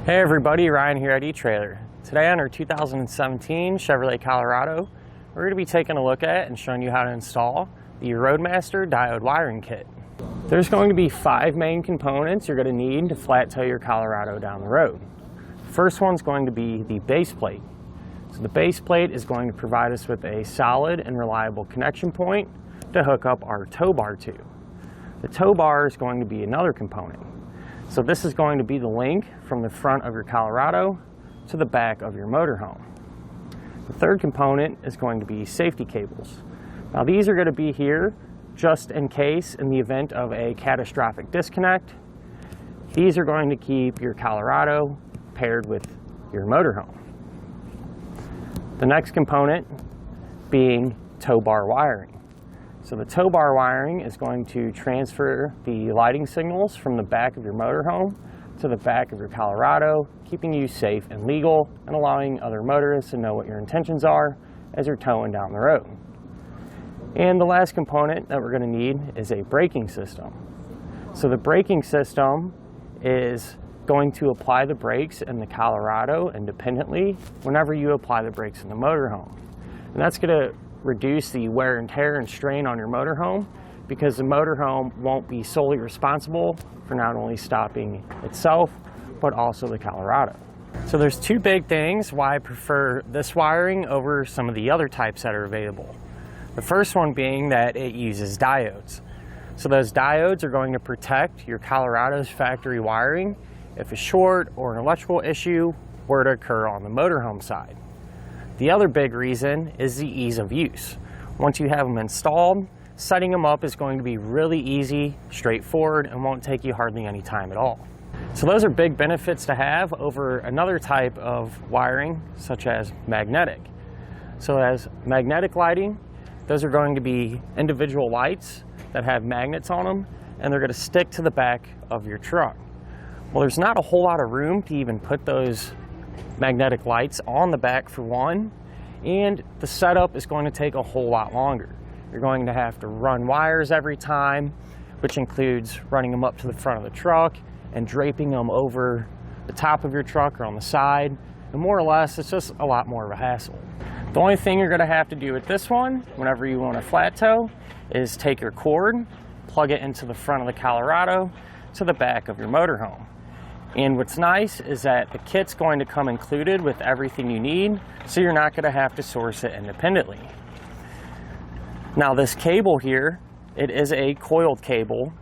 Hey everybody, Ryan here at eTrailer. Today on our 2017 Chevrolet Colorado, we're going to be taking a look at and showing you how to install the Roadmaster Diode Wiring Kit. There's going to be 5 main components you're going to need to flat tow your Colorado down the road. The first one's going to be the base plate. So the base plate is going to provide us with a solid and reliable connection point to hook up our tow bar to. The tow bar is going to be another component. So this is going to be the link from the front of your Colorado to the back of your motorhome. The third component is going to be safety cables. Now these are going to be here just in case in the event of a catastrophic disconnect. These are going to keep your Colorado paired with your motorhome. The next component being tow bar wiring. So the tow bar wiring is going to transfer the lighting signals from the back of your motorhome to the back of your Colorado, keeping you safe and legal and allowing other motorists to know what your intentions are as you're towing down the road. And the last component that we're going to need is a braking system. So the braking system is going to apply the brakes in the Colorado independently whenever you apply the brakes in the motorhome. And that's going to reduce the wear and tear and strain on your motorhome because the motorhome won't be solely responsible for not only stopping itself but also the Colorado. So there's 2 big things why I prefer this wiring over some of the other types that are available. The first one being that it uses diodes. So those diodes are going to protect your Colorado's factory wiring if a short or an electrical issue were to occur on the motorhome side. The other big reason is the ease of use. Once you have them installed, setting them up is going to be really easy, straightforward, and won't take you hardly any time at all. So those are big benefits to have over another type of wiring, such as magnetic. So as magnetic lighting, those are going to be individual lights that have magnets on them, and they're going to stick to the back of your truck. Well, there's not a whole lot of room to even put those magnetic lights on the back for one, and the setup is going to take a whole lot longer. You're going to have to run wires every time, which includes running them up to the front of the truck and draping them over the top of your truck or on the side, and more or less it's just a lot more of a hassle. The only thing you're going to have to do with this one whenever you want to flat tow is take your cord, plug it into the front of the Colorado to the back of your motorhome. And what's nice is that the kit's going to come included with everything you need, so you're not going to have to source it independently. Now this cable here, it is a coiled cable,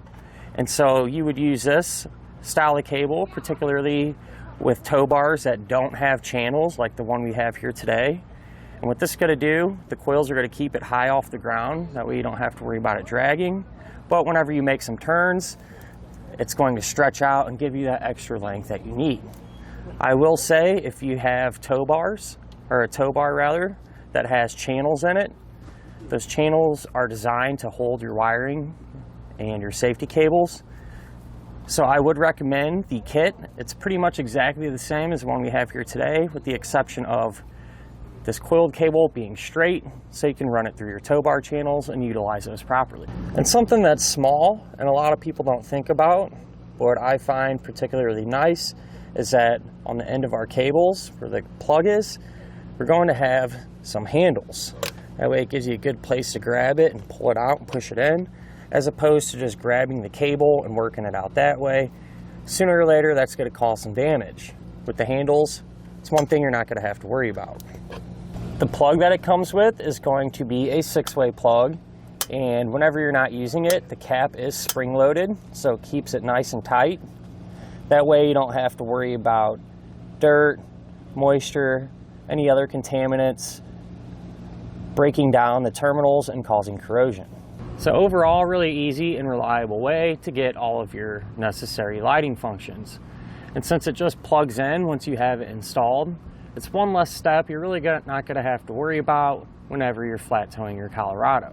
and so you would use this style of cable, particularly with tow bars that don't have channels like the one we have here today. And what this is going to do, the coils are going to keep it high off the ground, that way you don't have to worry about it dragging. But whenever you make some turns, it's going to stretch out and give you that extra length that you need. I will say if you have tow bars, or a tow bar rather, that has channels in it, those channels are designed to hold your wiring and your safety cables. So I would recommend the kit. It's pretty much exactly the same as the one we have here today, with the exception of this coiled cable being straight, so you can run it through your tow bar channels and utilize those properly. And something that's small and a lot of people don't think about, but what I find particularly nice, is that on the end of our cables, where the plug is, we're going to have some handles. That way it gives you a good place to grab it and pull it out and push it in, as opposed to just grabbing the cable and working it out that way. Sooner or later, that's going to cause some damage. With the handles, it's one thing you're not going to have to worry about. The plug that it comes with is going to be a 6-way plug, and whenever you're not using it, the cap is spring-loaded, so it keeps it nice and tight. That way you don't have to worry about dirt, moisture, any other contaminants breaking down the terminals and causing corrosion. So overall, really easy and reliable way to get all of your necessary lighting functions. And since it just plugs in once you have it installed, it's one less step you're really not going to have to worry about whenever you're flat towing your Colorado.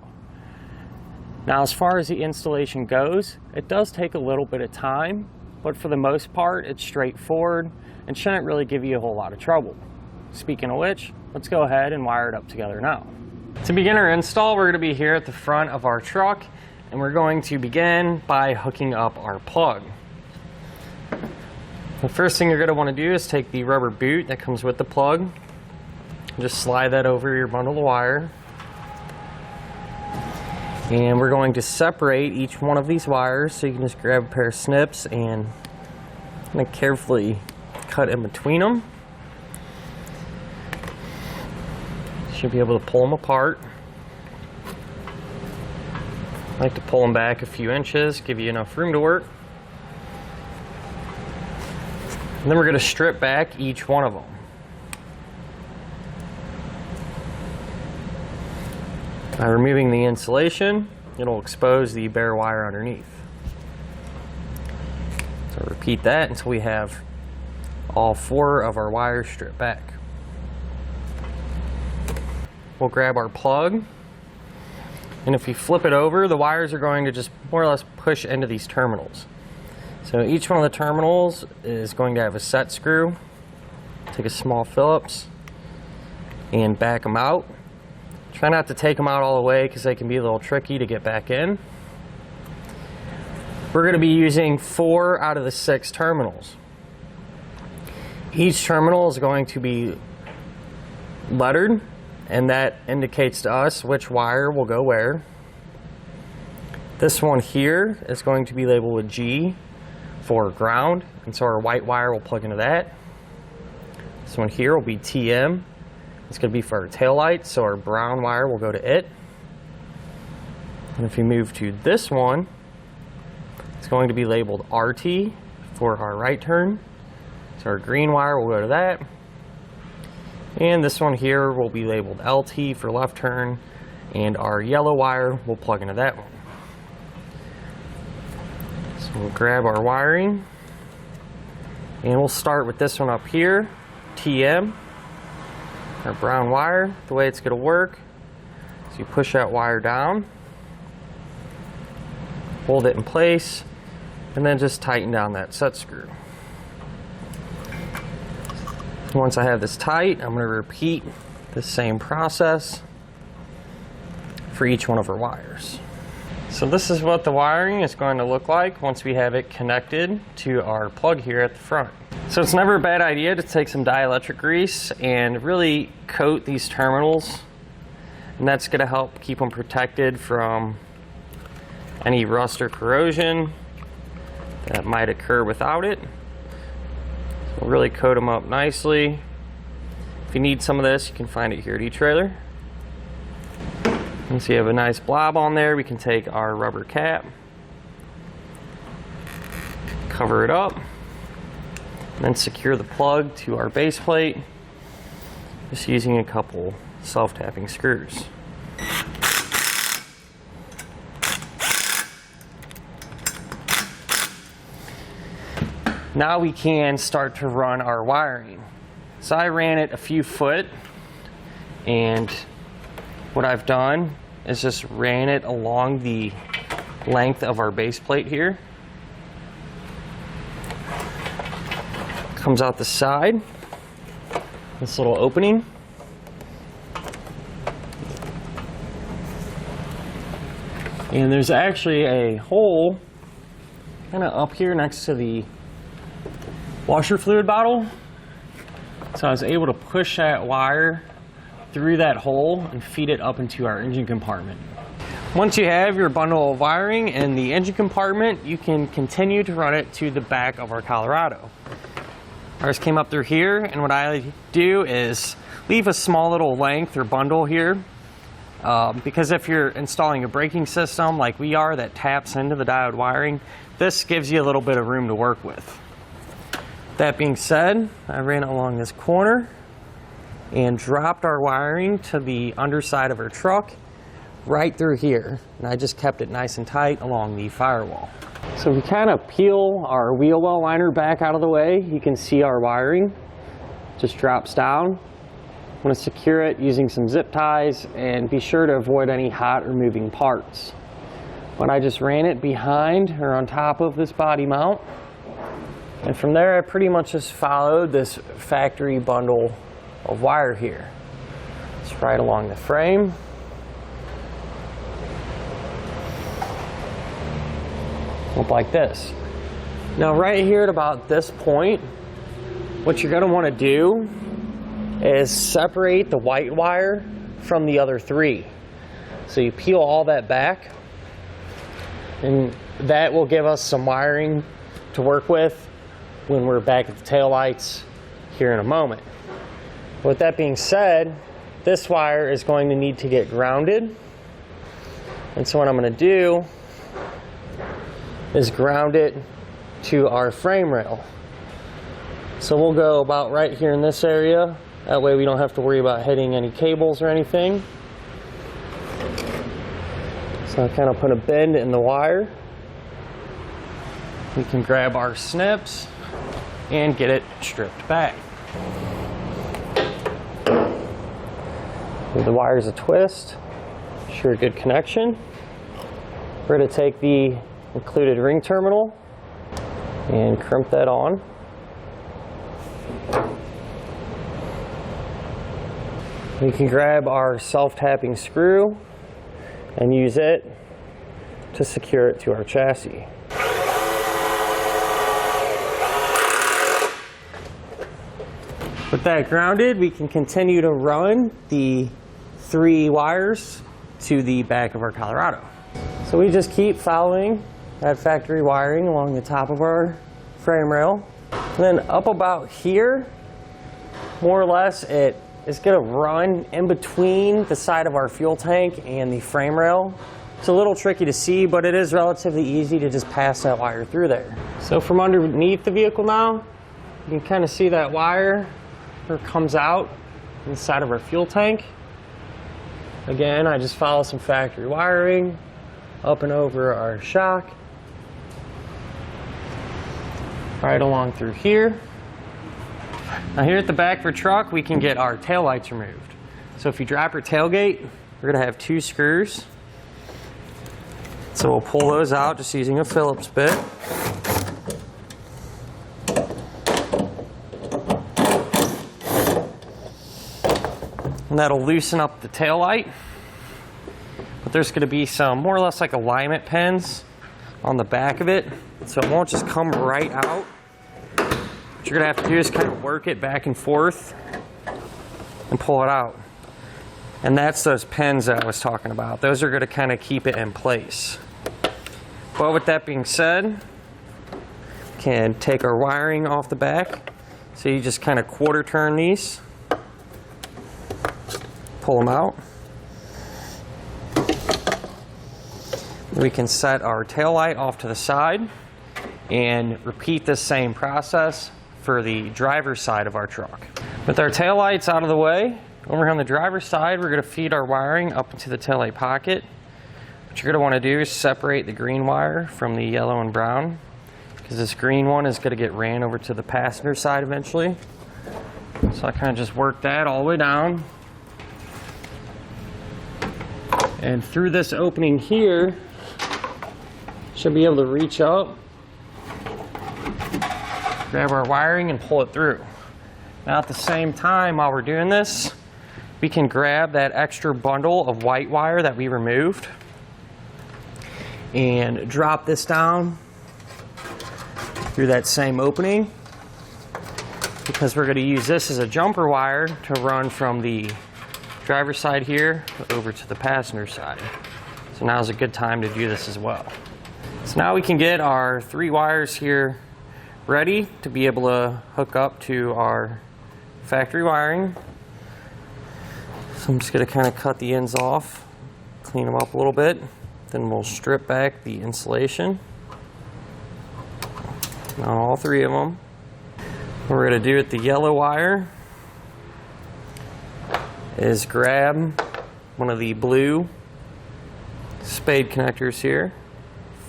Now, as far as the installation goes, it does take a little bit of time, but for the most part, it's straightforward and shouldn't really give you a whole lot of trouble. Speaking of which, let's go ahead and wire it up together now. To begin our install, we're going to be here at the front of our truck, and we're going to begin by hooking up our plug. The first thing you're going to want to do is take the rubber boot that comes with the plug, just slide that over your bundle of wire, and we're going to separate each one of these wires. So you can just grab a pair of snips and kind of carefully cut in between them. Should be able to pull them apart. I like to pull them back a few inches, give you enough room to work. And then we're going to strip back each one of them. By removing the insulation, it'll expose the bare wire underneath. So repeat that until we have all 4 of our wires stripped back. We'll grab our plug, and if you flip it over, the wires are going to just more or less push into these terminals. So each one of the terminals is going to have a set screw. Take a small Phillips and back them out. Try not to take them out all the way because they can be a little tricky to get back in. We're going to be using 4 out of the 6 terminals. Each terminal is going to be lettered, and that indicates to us which wire will go where. This one here is going to be labeled with G for ground, and so our white wire will plug into that. This one here will be TM. It's going to be for our tail lights, so our brown wire will go to it. And if you move to this one, it's going to be labeled RT for our right turn. So our green wire will go to that. And this one here will be labeled LT for left turn, and our yellow wire will plug into that one. So we'll grab our wiring, and we'll start with this one up here, TM, our brown wire. The way it's going to work is you push that wire down, hold it in place, and then just tighten down that set screw. Once I have this tight, I'm going to repeat the same process for each one of our wires. So this is what the wiring is going to look like once we have it connected to our plug here at the front. So it's never a bad idea to take some dielectric grease and really coat these terminals, and that's going to help keep them protected from any rust or corrosion that might occur without it. So we'll really coat them up nicely. If you need some of this, you can find it here at etrailer. Once you have a nice blob on there, we can take our rubber cap, cover it up, and then secure the plug to our base plate just using a couple self-tapping screws. Now we can start to run our wiring. So I ran it a few foot, and what I've done is just ran it along the length of our base plate here. Comes out the side, this little opening. And there's actually a hole kind of up here next to the washer fluid bottle. So I was able to push that wire through that hole and feed it up into our engine compartment. Once you have your bundle of wiring in the engine compartment, you can continue to run it to the back of our Colorado. Ours came up through here, and what I do is leave a small little length or bundle here, because if you're installing a braking system like we are that taps into the diode wiring, this gives you a little bit of room to work with. That being said, I ran it along this corner and dropped our wiring to the underside of our truck right through here, and I just kept it nice and tight along the firewall. So if we kind of peel our wheel well liner back out of the way, you can see our wiring just drops down. I'm going to secure it using some zip ties and be sure to avoid any hot or moving parts. But I just ran it behind or on top of this body mount, and from there I pretty much just followed this factory bundle of wire here. It's right along the frame. Look like this. Now right here at about this point, what you're going to want to do is separate the white wire from the other three. So you peel all that back, and that will give us some wiring to work with when we're back at the taillights here in a moment. With that being said, this wire is going to need to get grounded. And so what I'm going to do is ground it to our frame rail. So we'll go about right here in this area. That way we don't have to worry about hitting any cables or anything. So I kind of put a bend in the wire. We can grab our snips and get it stripped back. Give the wires a twist, ensure a good connection. We're going to take the included ring terminal and crimp that on. We can grab our self-tapping screw and use it to secure it to our chassis. With that grounded, we can continue to run the 3 wires to the back of our Colorado. So we just keep following that factory wiring along the top of our frame rail. And then up about here, more or less, it is going to run in between the side of our fuel tank and the frame rail. It's a little tricky to see, but it is relatively easy to just pass that wire through there. So from underneath the vehicle now, you can kind of see that wire where it comes out inside of our fuel tank. Again, I just follow some factory wiring up and over our shock, right along through here. Now here at the back of our truck, we can get our taillights removed. So if you drop your tailgate, we're going to have 2 screws. So we'll pull those out just using a Phillips bit. And that'll loosen up the taillight. But there's going to be some more or less like alignment pins on the back of it, so it won't just come right out. What you're going to have to do is kind of work it back and forth and pull it out. And that's those pins that I was talking about. Those are going to kind of keep it in place. But with that being said, we can take our wiring off the back. So you just kind of quarter turn these. Pull them out. We can set our taillight off to the side and repeat the same process for the driver's side of our truck. With our taillights out of the way, over on the driver's side, we're going to feed our wiring up into the taillight pocket. What you're going to want to do is separate the green wire from the yellow and brown, because this green one is going to get ran over to the passenger side eventually. So I kind of just work that all the way down. And through this opening here, should be able to reach up, grab our wiring and pull it through. Now at the same time, while we're doing this, we can grab that extra bundle of white wire that we removed and drop this down through that same opening, because we're going to use this as a jumper wire to run from the driver's side here over to the passenger side. So now's a good time to do this as well. So now we can get our 3 wires here ready to be able to hook up to our factory wiring. So I'm just going to kind of cut the ends off, clean them up a little bit, then we'll strip back the insulation on all 3 of them. What we're going to do with the yellow wire is grab one of the blue spade connectors here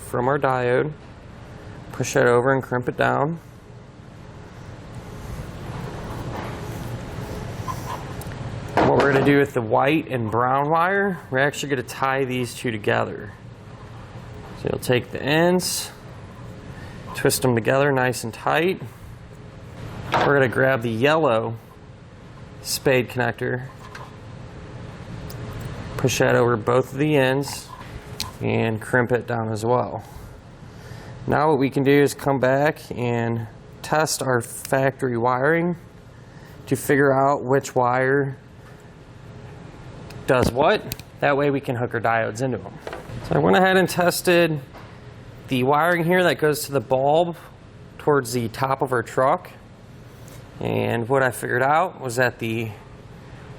from our diode, push that over and crimp it down. What we're going to do with the white and brown wire, we're actually going to tie these 2 together. So you'll take the ends, twist them together nice and tight. We're going to grab the yellow spade connector, push that over both of the ends, and crimp it down as well. Now what we can do is come back and test our factory wiring to figure out which wire does what. That way we can hook our diodes into them. So I went ahead and tested the wiring here that goes to the bulb towards the top of our truck. And what I figured out was that the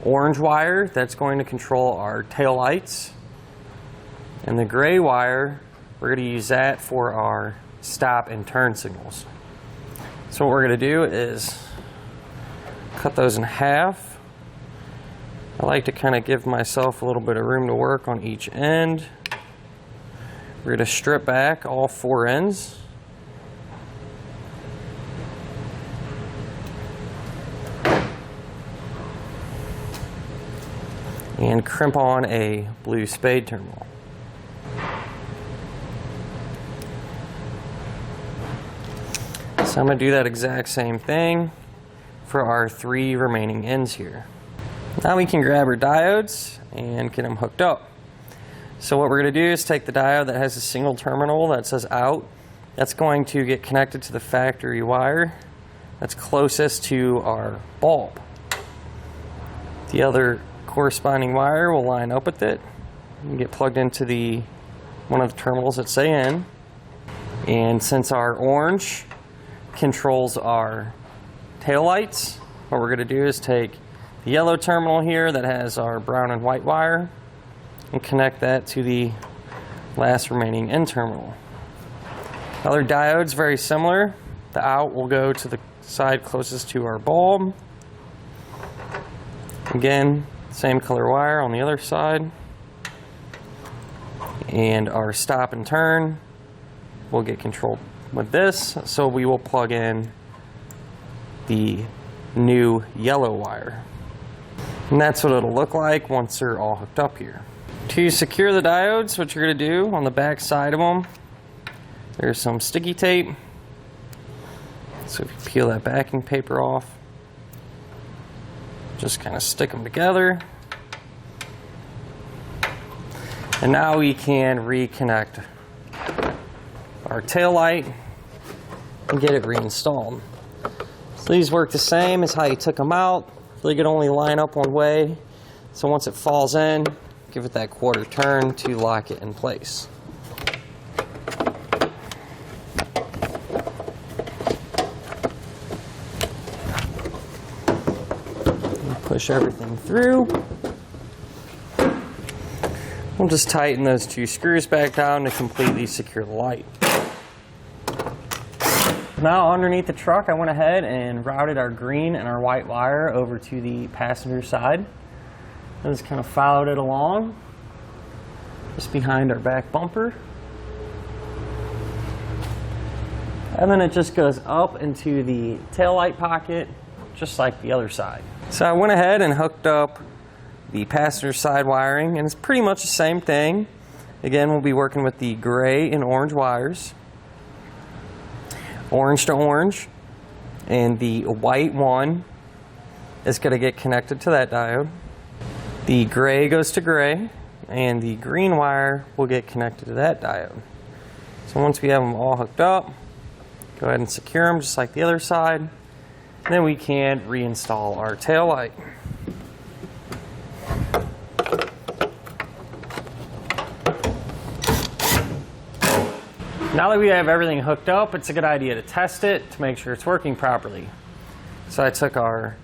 orange wire, that's going to control our tail lights. And the gray wire, we're going to use that for our stop and turn signals. So what we're going to do is cut those in half. I like to kind of give myself a little bit of room to work on each end. We're going to strip back all 4 ends. And crimp on a blue spade terminal. So I'm going to do that exact same thing for our 3 remaining ends here. Now we can grab our diodes and get them hooked up. So what we're going to do is take the diode that has a single terminal that says out. That's going to get connected to the factory wire that's closest to our bulb. The other corresponding wire will line up with it and get plugged into one of the terminals that say in. And since our orange controls our tail lights, what we're going to do is take the yellow terminal here that has our brown and white wire and connect that to the last remaining in terminal. Other diodes, very similar. The out will go to the side closest to our bulb. Again, same color wire on the other side. And our stop and turn will get controlled with this, so we will plug in the new yellow wire. And that's what it'll look like once they're all hooked up here. To secure the diodes, what you're going to do on the back side of them, there's some sticky tape. So if you peel that backing paper off, just kind of stick them together. And now we can reconnect our tail light and get it reinstalled. So these work the same as how you took them out. They could only line up one way. So once it falls in, give it that quarter turn to lock it in place. Push everything through. We'll just tighten those 2 screws back down to completely secure the light. Now underneath the truck, I went ahead and routed our green and our white wire over to the passenger side. I just kind of followed it along, just behind our back bumper. And then it just goes up into the tail light pocket, just like the other side. So I went ahead and hooked up the passenger side wiring, and it's pretty much the same thing. Again, we'll be working with the gray and orange wires. Orange to orange, and the white one is going to get connected to that diode. The gray goes to gray, and the green wire will get connected to that diode. So once we have them all hooked up, go ahead and secure them just like the other side, and then we can reinstall our tail light. Now that we have everything hooked up, it's a good idea to test it to make sure it's working properly. So I took our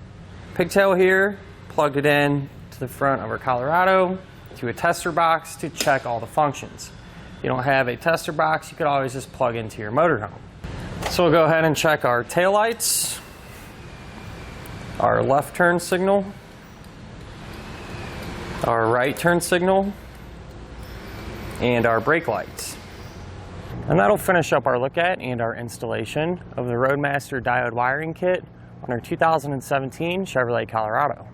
pigtail here, plugged it in to the front of our Colorado to a tester box to check all the functions. If you don't have a tester box, you could always just plug into your motorhome. So we'll go ahead and check our tail lights, our left turn signal, our right turn signal, and our brake lights. And that'll finish up our look at and our installation of the Roadmaster Diode Wiring Kit on our 2017 Chevrolet Colorado.